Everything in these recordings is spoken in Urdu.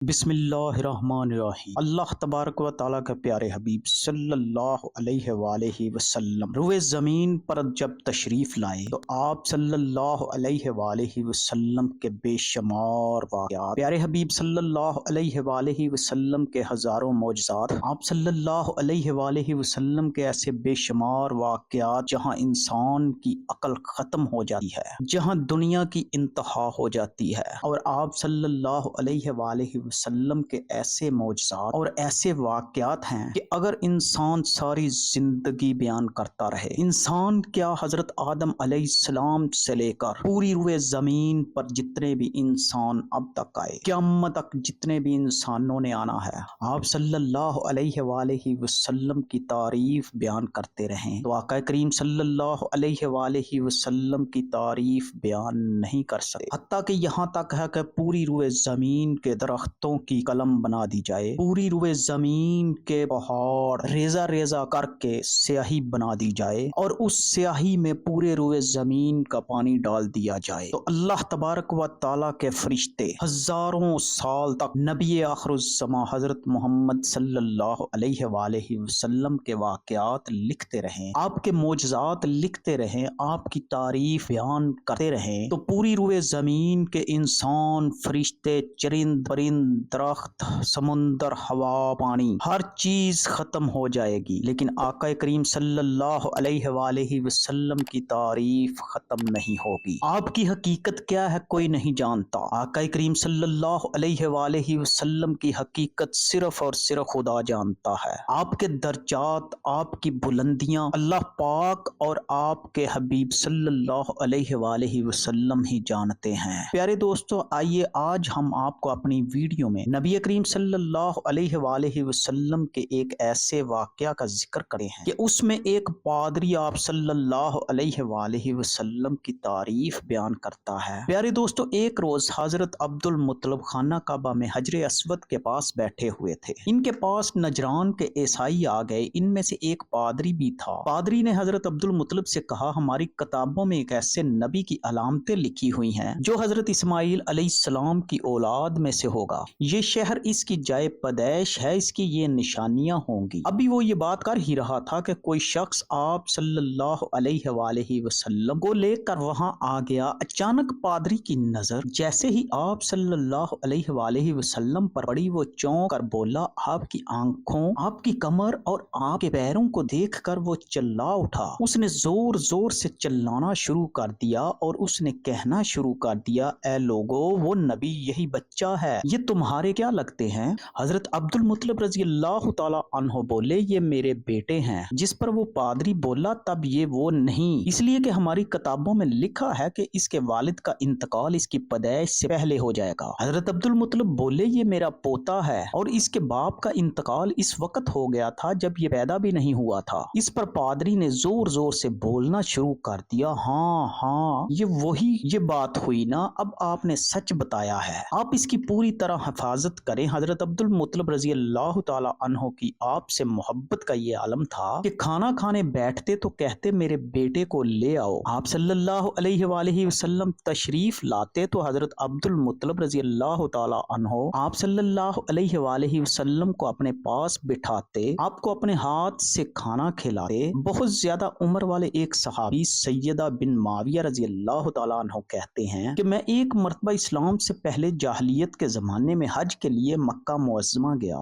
بسم اللہ الرحمن الرحیم۔ اللہ تبارک و تعالیٰ کے پیارے حبیب صلی اللہ علیہ وآلہ وسلم روئے زمین پر جب تشریف لائے تو آپ صلی اللہ علیہ وآلہ وسلم کے بے شمار واقعات، پیارے حبیب صلی اللہ علیہ وآلہ وسلم کے ہزاروں معجزات، آپ صلی اللہ علیہ وآلہ وسلم کے ایسے بے شمار واقعات جہاں انسان کی عقل ختم ہو جاتی ہے، جہاں دنیا کی انتہا ہو جاتی ہے، اور آپ صلی اللہ علیہ وآلہ وسلم کے ایسے معجزات اور ایسے واقعات ہیں کہ اگر انسان ساری زندگی بیان کرتا رہے، انسان کیا حضرت آدم علیہ السلام سے لے کر پوری روئے زمین پر جتنے بھی انسان اب تک آئے، قیامت تک جتنے بھی انسانوں نے آنا ہے، آپ صلی اللہ علیہ وآلہ وسلم کی تعریف بیان کرتے رہیں تو آقا کریم صلی اللہ علیہ وآلہ وسلم کی تعریف بیان نہیں کر سکتے، حتیٰ کہ یہاں تک ہے کہ پوری روئے زمین کے درختوں کی قلم بنا دی جائے، پوری روئے زمین کے پہاڑ ریزہ ریزہ کر کے سیاہی بنا دی جائے، اور اس سیاہی میں پورے روئے زمین کا پانی ڈال دیا جائے تو اللہ تبارک و تعالیٰ کے فرشتے ہزاروں سال تک نبی آخر الزماں حضرت محمد صلی اللہ علیہ وآلہ وسلم کے واقعات لکھتے رہیں، آپ کے معجزات لکھتے رہیں، آپ کی تعریف بیان کرتے رہیں تو پوری روئے زمین کے انسان، فرشتے، چرند پرند، درخت، سمندر، ہوا، پانی، ہر چیز ختم ہو جائے گی، لیکن آقا کریم صلی اللہ علیہ وآلہ وسلم کی تعریف ختم نہیں ہوگی۔ آپ کی حقیقت کیا ہے کوئی نہیں جانتا، آقا کریم صلی اللہ علیہ وآلہ وسلم کی حقیقت صرف اور صرف خدا جانتا ہے۔ آپ کے درجات، آپ کی بلندیاں اللہ پاک اور آپ کے حبیب صلی اللہ علیہ وآلہ وسلم ہی جانتے ہیں۔ پیارے دوستو، آئیے آج ہم آپ کو اپنی ویڈیو میں نبی کریم صلی اللہ علیہ وآلہ وسلم کے ایک ایسے واقعہ کا ذکر کرے ہیں کہ اس میں ایک پادری آپ صلی اللہ علیہ وآلہ وسلم کی تعریف بیان کرتا ہے۔ پیارے دوستو، ایک روز حضرت عبد المطلب خانہ کعبہ میں حجر اسود کے پاس بیٹھے ہوئے تھے، ان کے پاس نجران کے عیسائی آ گئے، ان میں سے ایک پادری بھی تھا۔ پادری نے حضرت عبد المطلب سے کہا، ہماری کتابوں میں ایک ایسے نبی کی علامتیں لکھی ہوئی ہیں جو حضرت اسماعیل علیہ السلام کی اولاد میں سے ہوگا، یہ شہر اس کی جائے پیدائش ہے، اس کی یہ نشانیاں ہوں گی۔ ابھی وہ یہ بات کر ہی رہا تھا کہ کوئی شخص آپ صلی اللہ علیہ وآلہ وسلم کو لے کر وہاں آ گیا۔ اچانک پادری کی نظر جیسے ہی آپ صلی اللہ علیہ وآلہ وسلم پر پڑی، وہ چونک کر بولا، آپ کی آنکھوں، آپ کی کمر اور آپ کے پیروں کو دیکھ کر وہ چلا اٹھا۔ اس نے زور زور سے چلانا شروع کر دیا اور اس نے کہنا شروع کر دیا، اے لوگو، وہ نبی یہی بچہ ہے، یہ تمہارے کیا لگتے ہیں؟ حضرت عبد المطلب رضی اللہ تعالی عنہ بولے، یہ میرے بیٹے ہیں۔ جس پر وہ پادری بولا، تب یہ وہ نہیں، اس لیے کہ ہماری کتابوں میں لکھا ہے کہ اس کے والد کا انتقال اس کی پیدائش سے پہلے ہو جائے گا۔ حضرت عبد المطلب بولے، یہ میرا پوتا ہے اور اس کے باپ کا انتقال اس وقت ہو گیا تھا جب یہ پیدا بھی نہیں ہوا تھا۔ اس پر پادری نے زور زور سے بولنا شروع کر دیا، ہاں ہاں، یہ بات ہوئی نا، اب آپ نے سچ بتایا ہے، آپ اس کی پوری طرح حفاظت کریں۔ حضرت عبد المطلب رضی اللہ تعالی عنہ کی آپ سے محبت کا یہ عالم تھا کہ کھانا کھانے بیٹھتے تو کہتے، میرے بیٹے کو لے آؤ۔ آپ صلی اللہ علیہ وآلہ وسلم تشریف لاتے تو حضرت عبد المطلب رضی اللہ تعالی عنہ آپ صلی اللہ علیہ وآلہ وسلم کو اپنے پاس بٹھاتے، آپ کو اپنے ہاتھ سے کھانا کھلاتے۔ بہت زیادہ عمر والے ایک صحابی سیدہ بن معاویہ رضی اللہ تعالی عنہ کہتے ہیں کہ میں ایک مرتبہ اسلام سے پہلے جاہلیت کے زمانے میں حج کے لیے مکہ معظمہ گیا،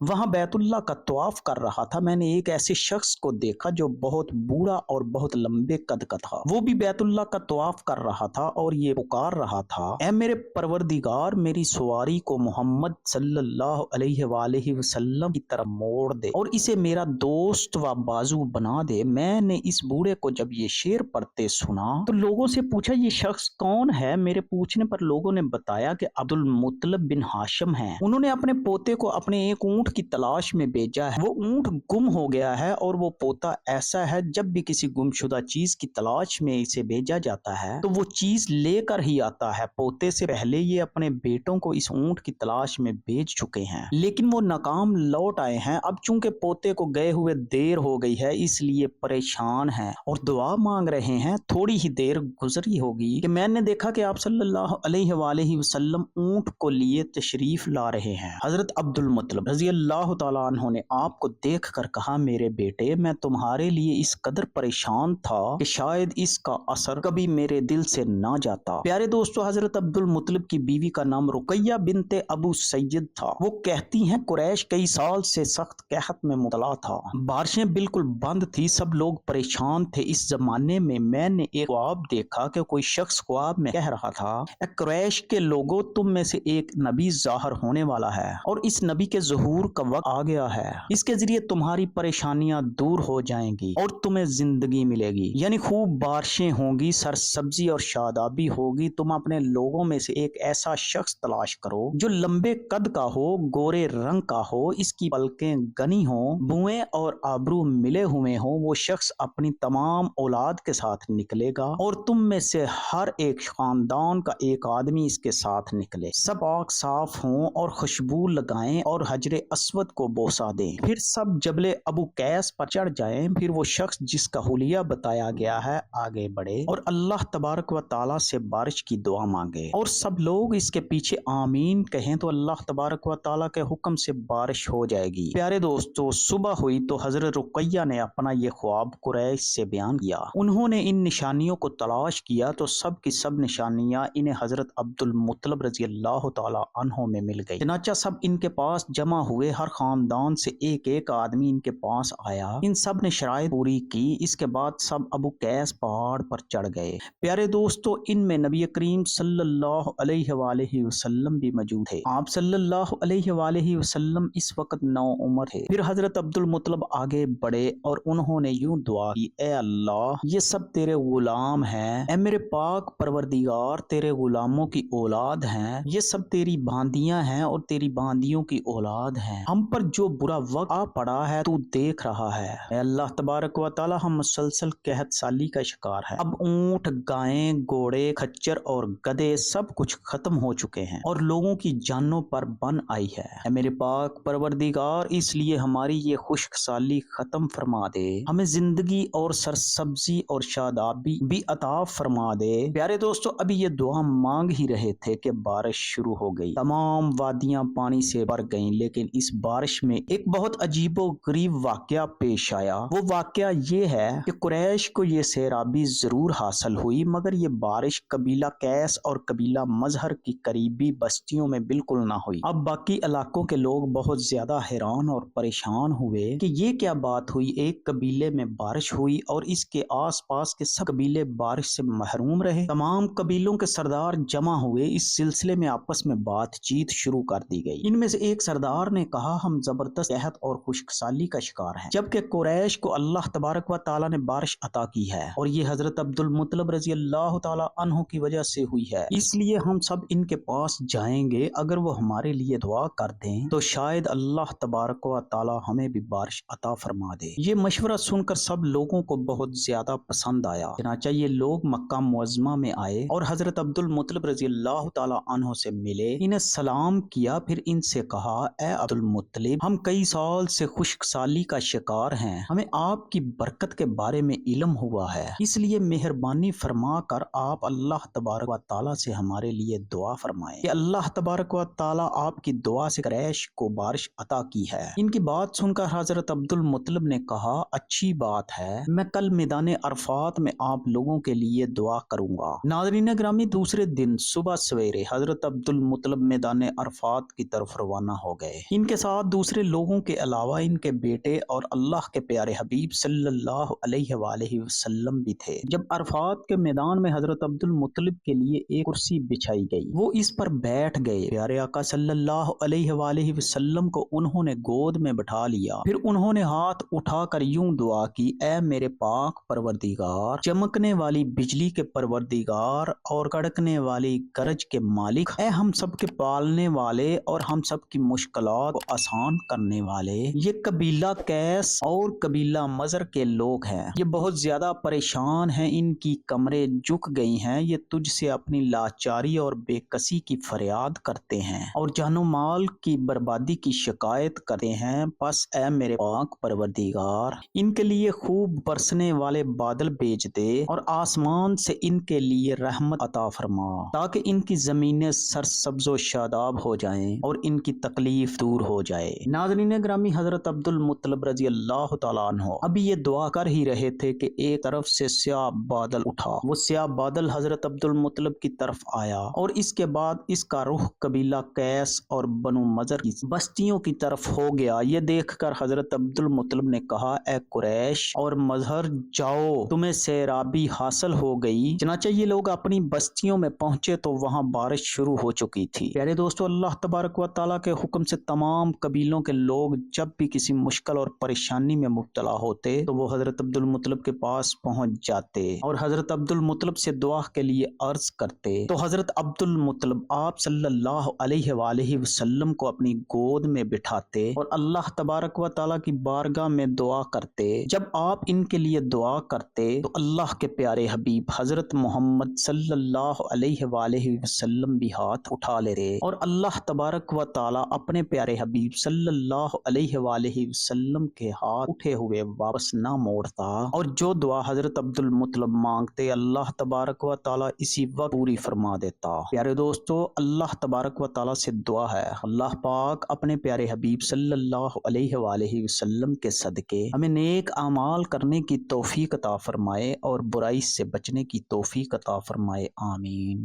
وہاں بیت اللہ کا طواف کر رہا تھا، میں نے ایک ایسے شخص کو دیکھا جو بہت بوڑھا اور بہت لمبے قد کا تھا، وہ بھی بیت اللہ کا طواف کر رہا تھا اور یہ پکار رہا تھا، اے میرے پروردگار، میری سواری کو محمد صلی اللہ علیہ وآلہ وسلم کی طرف موڑ دے اور اسے میرا دوست و بازو بنا دے۔ میں نے اس بوڑھے کو جب یہ شعر پڑھتے سنا تو لوگوں سے پوچھا، یہ شخص کون ہے؟ میرے پوچھنے پر لوگوں نے بتایا کہ عبد المطلب بن ہاشم ہیں، انہوں نے اپنے پوتے کو اپنے ایک اونٹ کی تلاش میں بھیجا ہے، وہ اونٹ گم ہو گیا ہے اور وہ پوتا ایسا ہے، جب بھی کسی گمشدہ چیز کی تلاش میں اسے بھیجا جاتا ہے تو وہ چیز لے کر ہی آتا ہے۔ پوتے سے پہلے یہ اپنے بیٹوں کو اس اونٹ کی تلاش میں بھیج چکے ہیں، لیکن وہ ناکام لوٹ آئے ہیں۔ اب چونکہ پوتے کو گئے ہوئے دیر ہو گئی ہے، اس لیے پریشان ہیں اور دعا مانگ رہے ہیں۔ تھوڑی ہی دیر گزری ہوگی کہ میں نے دیکھا کہ آپ صلی اللہ علیہ وآلہ وسلم اونٹ کو لیے تشریف لا رہے ہیں۔ حضرت عبد المطلب رضی اللہ تعالیٰ عنہ نے آپ کو دیکھ کر کہا میرے بیٹے میں تمہارے لیے اس قدر پریشان تھا کہ شاید اس کا اثر کبھی میرے دل سے نہ جاتا۔ پیارے دوستو، حضرت عبد المطلب کی بیوی کا نام رقیہ بنت ابو سید تھا۔ وہ کہتی ہیں قریش کئی سال سے سخت قحط میں مبتلا تھا، بارشیں بالکل بند تھی، سب لوگ پریشان تھے۔ اس زمانے میں نے ایک خواب دیکھا کہ کوئی شخص خواب میں کہہ رہا تھا، اے قریش کے لوگوں، تم میں سے ایک نبی ظاہر ہونے والا ہے اور اس نبی کے ظہور کا وقت آ گیا ہے، اس کے ذریعے تمہاری پریشانیاں دور ہو جائیں گی اور تمہیں زندگی ملے گی، یعنی خوب بارشیں ہوں گی، سرسبزی اور شادابی ہوگی۔ تم اپنے لوگوں میں سے ایک ایسا شخص تلاش کرو جو لمبے قد کا ہو، گورے رنگ کا ہو، اس کی پلکیں گنی ہوں، بوئیں اور آبرو ملے ہوئے ہوں۔ وہ شخص اپنی تمام اولاد کے ساتھ نکلے گا اور تم میں سے ہر ایک خاندان کا ایک آدمی اس کے ساتھ نکلے، سب پاک صاف ہوں اور خوشبو لگائیں اور حجر اسود کو بوسہ دیں، پھر سب جبل ابو قیس پر چڑھ جائیں۔ پھر وہ شخص جس کا حلیہ بتایا گیا ہے آگے بڑھے اور اللہ تبارک و تعالی سے بارش کی دعا مانگے اور سب لوگ اس کے پیچھے آمین کہیں تو اللہ تبارک و تعالی کے حکم سے بارش ہو جائے گی۔ پیارے دوستو، صبح ہوئی تو حضرت رقیہ نے اپنا یہ خواب قریش سے بیان کیا۔ انہوں نے ان نشانیوں کو تلاش کیا تو سب کی سب نشانیاں انہیں حضرت عبد المطلب رضی اللہ تعالی عنہ میں مل گئی۔ چنانچہ سب ان کے پاس جمع ہوئے، ہر خاندان سے ایک ایک آدمی ان کے پاس آیا، ان سب نے شرائط پوری کی۔ اس کے بعد سب ابو قیس پہاڑ پر چڑھ گئے۔ پیارے دوستو، ان میں نبی کریم صلی اللہ علیہ وآلہ وسلم بھی موجود تھے۔ آپ صلی اللہ علیہ وآلہ وسلم اس وقت نو عمر تھے۔ پھر حضرت عبد المطلب آگے بڑھے اور انہوں نے یوں دعا کی، اے اللہ، یہ سب تیرے غلام ہیں، اے میرے پاک پروردگار، تیرے غلاموں کی اولاد ہیں، یہ سب تیری باندیاں ہیں اور تیری باندیوں کی اولاد ہیں، ہم پر جو برا وقت آ پڑا ہے تو دیکھ رہا ہے، اے اللہ تبارک و تعالی، ہم مسلسل قحط سالی کا شکار ہے، اب اونٹ، گائیں، گھوڑے، کھچر اور گدھے سب کچھ ختم ہو چکے ہیں اور لوگوں کی جانوں پر بن آئی ہے، اے میرے پاک پروردگار، اس لیے ہماری یہ خشک سالی ختم فرما دے، ہمیں زندگی اور سرسبزی اور شادابی بھی عطا فرما دے۔ پیارے دوستو، ابھی یہ دعا مانگ ہی رہے تھے کہ بارش شروع ہو گئی، تمام وادیاں پانی سے بھر گئیں، لیکن اس بارش میں ایک بہت عجیب و غریب واقعہ پیش آیا۔ وہ واقعہ یہ ہے کہ قریش کو یہ سیرابی ضرور حاصل ہوئی، مگر یہ بارش قبیلہ قیس اور قبیلہ مظہر کی قریبی بستیوں میں بالکل نہ ہوئی۔ اب باقی علاقوں کے لوگ بہت زیادہ حیران اور پریشان ہوئے کہ یہ کیا بات ہوئی، ایک قبیلے میں بارش ہوئی اور اس کے آس پاس کے سب قبیلے بارش سے محروم رہے۔ تمام قبیلوں کے سردار جمع ہوئے، اس سلسلے میں آپس میں بات چیت شروع کر دی گئی۔ ان میں سے ایک سردار نے کہا، ہم زبردست قحط اور خشک سالی کا شکار ہیں، جبکہ قریش کو اللہ تبارک و تعالی نے بارش عطا کی ہے اور یہ حضرت عبد المطلب رضی اللہ تعالی عنہ کی وجہ سے ہوئی ہے، اس لیے ہم سب ان کے پاس جائیں گے، اگر وہ ہمارے لیے دعا کر دیں تو شاید اللہ تبارک و تعالی ہمیں بھی بارش عطا فرما دے۔ یہ مشورہ سن کر سب لوگوں کو بہت زیادہ پسند آیا، چنانچہ یہ لوگ مکہ معظمہ میں آئے اور حضرت عبد المطلب رضی اللہ تعالی عنہ سے ملے، انہیں سلام کیا، پھر ان سے کہا، اے عبد المطلب، ہم کئی سال سے خشک سالی کا شکار ہیں، ہمیں آپ کی برکت کے بارے میں علم ہوا ہے، اس لیے مہربانی فرما کر آپ اللہ تبارک و تعالی سے ہمارے لیے دعا فرمائیں کہ اللہ تبارک و تعالی آپ کی دعا سے قریش کو بارش عطا کی ہے۔ ان کی بات سن کر حضرت عبد المطلب نے کہا، اچھی بات ہے، میں کل میدان عرفات میں آپ لوگوں کے لیے دعا کروں گا۔ ناظرین گرامی، دوسرے دن صبح سویرے حضرت عبد المطلب میدان عرفات کی طرف روانہ ہو گئے۔ ان کے ساتھ دوسرے لوگوں کے علاوہ ان کے بیٹے اور اللہ کے پیارے حبیب صلی اللہ علیہ وآلہ وسلم بھی تھے۔ جب عرفات کے میدان میں حضرت عبد المطلب کے لیے ایک کرسی بچھائی گئی، وہ اس پر بیٹھ گئے۔ پیارے آقا صلی اللہ علیہ وآلہ وسلم کو انہوں نے گود میں بٹھا لیا، پھر انہوں نے ہاتھ اٹھا کر یوں دعا کی، اے میرے پاک پروردگار، چمکنے والی بجلی کے پروردگار اور کڑکنے والی گرج کے مالک، اے ہم سب کے پالنے والے اور ہم سب کی مشکلات کو آسان کرنے والے، یہ قبیلہ قیس اور قبیلہ مظہر کے لوگ ہیں، یہ بہت زیادہ پریشان ہیں، ان کی کمریں جھک گئی ہیں، یہ تجھ سے اپنی لاچاری اور بے کسی کی فریاد کرتے ہیں اور جان و مال کی بربادی کی شکایت کرتے ہیں، پس اے میرے پاک پروردگار، ان کے لیے خوب برسنے والے بادل بھیج دے اور آسمان سے ان کے لیے رحمت عطا فرما، تاکہ ان کی زمینیں سرسبز و شاداب ہو جائیں اور ان کی تکلیف دور ہو جائے۔ ناظرین گرامی، حضرت عبد المطلب رضی اللہ تعالیٰ عنہ ابھی یہ دعا کر ہی رہے تھے کہ ایک طرف سے سیاہ بادل اٹھا، وہ سیاہ بادل حضرت عبد المطلب کی طرف آیا اور اس کے بعد اس کا رخ قبیلہ قیس اور بنو مضر کی بستیوں کی طرف ہو گیا۔ یہ دیکھ کر حضرت عبد المطلب نے کہا، اے قریش اور مظہر، جاؤ، تمہیں سیرابی حاصل ہو گئی۔ چنانچہ یہ لوگ اپنی بستیوں میں پہنچے تو وہاں بارش شروع ہو چکی تھی۔ پیارے دوستو، اللہ تبارک و تعالیٰ کے حکم سے تمام قبیلوں کے لوگ جب بھی کسی مشکل اور پریشانی میں مبتلا ہوتے تو وہ حضرت عبد المطلب کے پاس پہنچ جاتے اور حضرت عبد المطلب سے دعا کے لیے عرض کرتے تو حضرت عبد المطلب آپ صلی اللہ علیہ وآلہ وسلم کو اپنی گود میں بٹھاتے اور اللہ تبارک و تعالیٰ کی بارگاہ میں دعا کرتے۔ جب آپ ان کے لیے دعا کرتے تو اللہ کے پیارے حبیب حضرت محمد صلی اللہ علیہ وآلہ وسلم بھی ہاتھ اٹھا لیتے اور اللہ تبارک و تعالیٰ اپنے پیارے حبیب صلی اللہ علیہ وآلہ وسلم کے ہاتھ اٹھے ہوئے واپس نہ موڑتا، اور جو دعا حضرت عبد المطلب مانگتے اللہ تبارک و تعالیٰ اسی وقت پوری فرما دیتا۔ پیارے دوستو، اللہ تبارک و تعالیٰ سے دعا ہے اللہ پاک اپنے پیارے حبیب صلی اللہ علیہ وآلہ وسلم کے صدقے ہمیں نیک اعمال کرنے کی توفیق عطا فرمائے اور برائی سے بچنے کی توفیق عطا فرمائے، آمین۔